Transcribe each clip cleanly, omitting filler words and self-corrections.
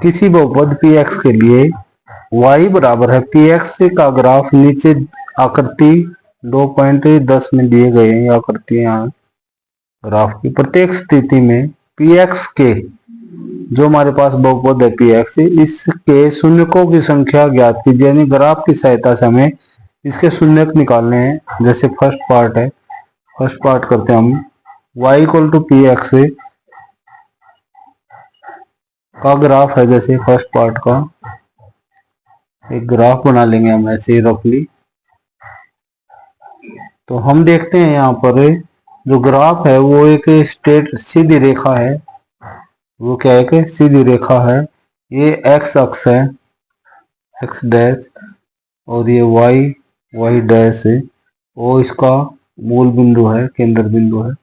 किसी बहुपद px के लिए y बराबर है px का ग्राफ नीचे आकृति 2.10 में दिए गए हैं। आकृतियां ग्राफ की प्रत्येक स्थिति में px के जो हमारे पास बहुपद है px इसके शून्यकों की संख्या ज्ञात कीजिए। यानी ग्राफ की सहायता से हमें इसके शून्यक निकालने हैं। जैसे फर्स्ट पार्ट है, फर्स्ट पार्ट करते हैं हम। y इक्वल टू px का ग्राफ है, जैसे फर्स्ट पार्ट का एक ग्राफ बना लेंगे हम ऐसे ही रफली। तो हम देखते हैं यहाँ पर जो ग्राफ है वो एक स्ट्रेट सीधी रेखा है। वो क्या है कि सीधी रेखा है। ये x अक्ष है, x डैश, और ये y डैश है, और इसका मूल बिंदु है, केंद्र बिंदु है।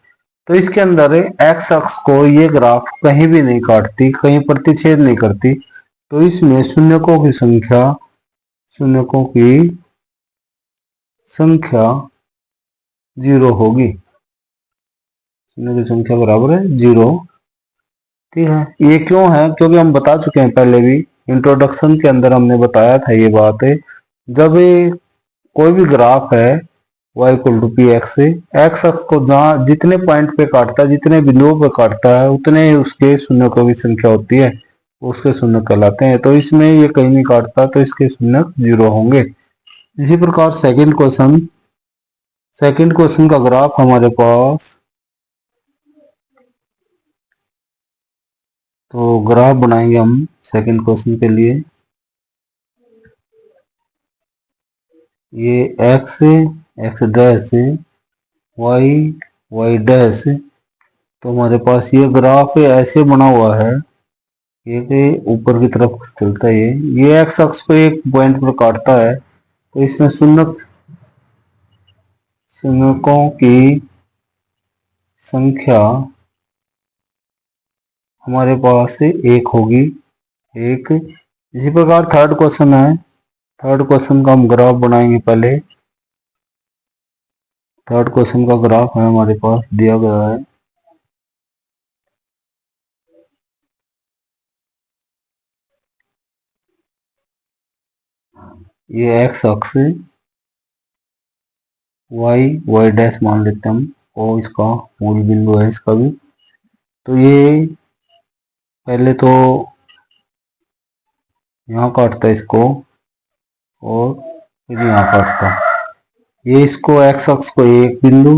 तो इसके अंदर x अक्ष को ये ग्राफ कहीं भी नहीं काटती, कहीं प्रतिच्छेद नहीं करती। तो इसमें शून्यकों की संख्या 0 होगी। शून्य की संख्या बराबर है 0। ठीक है, ये क्यों है? क्योंकि हम बता चुके हैं पहले भी, इंट्रोडक्शन के अंदर हमने बताया था ये बात है। जब कोई भी ग्राफ है y equal to p x, x अक्ष को जहाँ जितने पॉइंट पे काटता है, जितने बिंदुओं पे काटता है, उतने उसके शून्यकों की संख्या होती है, उसके शून्य कहलाते हैं। तो इसमें ये कहीं नहीं काटता, तो इसके शून्य 0 होंगे। इसी प्रकार सेकंड क्वेश्चन का ग्राफ हमारे पास, तो ग्राफ बनाएंगे हम सेकंड क्वेश्चन के लिए। ये x डैश, y डैश। तो हमारे पास ये ग्राफ ऐसे बना हुआ है, ये ऊपर की तरफ चलता है। ये एक्स अक्ष को एक पॉइंट पर काटता है। तो इसमें शून्यकों की संख्या हमारे पास 1 होगी, 1। इसी प्रकार थर्ड क्वेश्चन है। थर्ड क्वेश्चन का हम ग्राफ बनाएंगे पहले। थर्ड क्वेश्चन का ग्राफ है हमारे पास दिया गया है। ये एक्स अक्ष, y डैश मान लेते हैं हम, और इसका मूल बिंदु है इसका भी। तो ये पहले तो यहाँ काटता है इसको, और फिर यहाँ काटता है। ये इसको एक्स अक्ष को 1 बिंदु,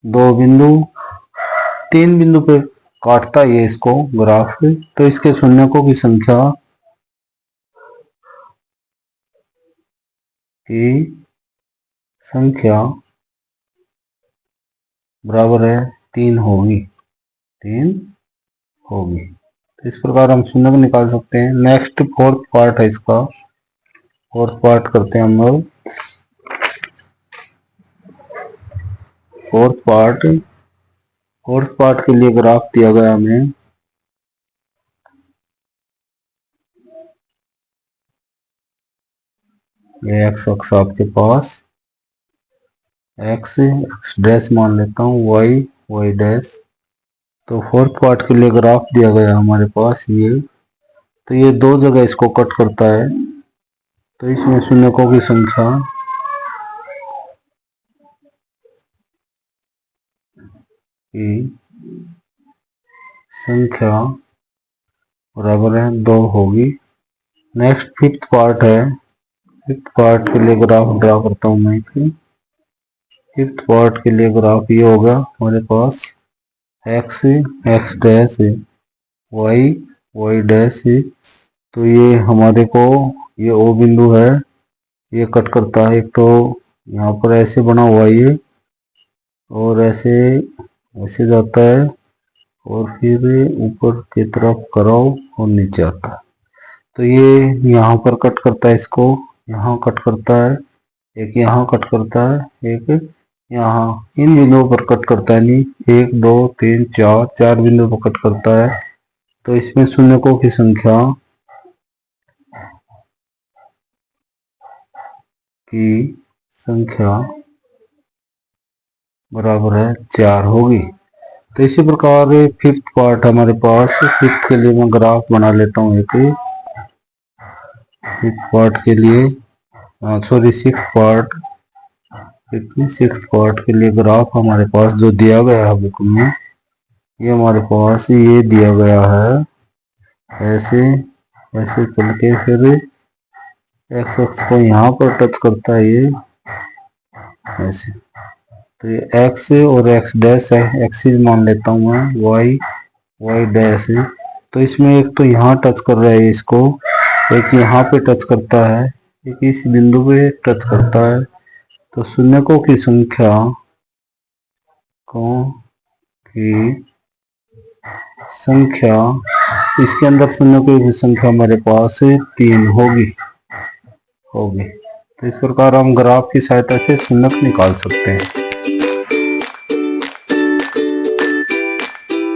2 बिंदु, 3 बिंदु पे काटता है ये इसको ग्राफ। तो इसके शून्यकों की संख्या बराबर है 3 होगी, 3 होगी। तो इस प्रकार हम शून्य निकाल सकते हैं। नेक्स्ट फोर्थ पार्ट है इसका, फोर्थ पार्ट करते हैं हम लोग। फोर्थ पार्ट के लिए ग्राफ दिया गया हमें। ये एक्स अक्ष आपके पास, एक्स डैश मान लेता हूँ, वाई डैश। तो फोर्थ पार्ट के लिए ग्राफ दिया गया हमारे पास ये। तो ये 2 जगह इसको कट करता है। तो इसमें शून्यकों की संख्या बराबर है 2 होगी। नेक्स्ट फिफ्थ पार्ट है। फिफ्थ पार्ट के लिए ग्राफ ड्रा करता हूँ मैं। फिफ्थ पार्ट के लिए ग्राफ ये होगा हमारे पास, एक्स डैश, वाई डैश। तो ये हमारे को ये ओ बिंदु है, ये कट करता है। एक तो यहाँ पर ऐसे बना हुआ है ये, और ऐसे जाता है, और फिर ऊपर की तरफ कराओ और नीचे आता है। तो ये यहाँ पर कट करता है, इसको यहाँ कट करता है, एक यहाँ कट करता है, एक यहाँ। इन बिंदुओं पर कट करता है, नहीं 1 2 3 4 बिंदुओं पर कट करता है। तो इसमें शून्यकों की संख्या बराबर है 4 होगी। तो इसी प्रकार फिफ्थ पार्ट हमारे पास, फिफ्थ के लिए मैं ग्राफ बना लेता हूँ एक, फिफ्थ पार्ट के लिए sorry sixth part, sixth part के लिए ग्राफ हमारे पास जो दिया गया है बुक में, ये हमारे पास ये दिया गया है ऐसे ऐसे चल के फिर एक्स एक्स को यहाँ पर टच करता है ये ऐसे, तो ये एक्स और एक्स डैश है, एक्सिस मान लेता हूँ मैं, वाई वाई डैश है। तो इसमें एक तो यहाँ टच कर रहा है इसको, एक यहाँ पे टच करता है, एक इस बिंदु पे टच करता है। तो शून्यकों की संख्या इसके अंदर शून्यकों की संख्या हमारे पास 3 होगी। तो इस प्रकार हम ग्राफ की सहायता से शून्यक निकाल सकते हैं।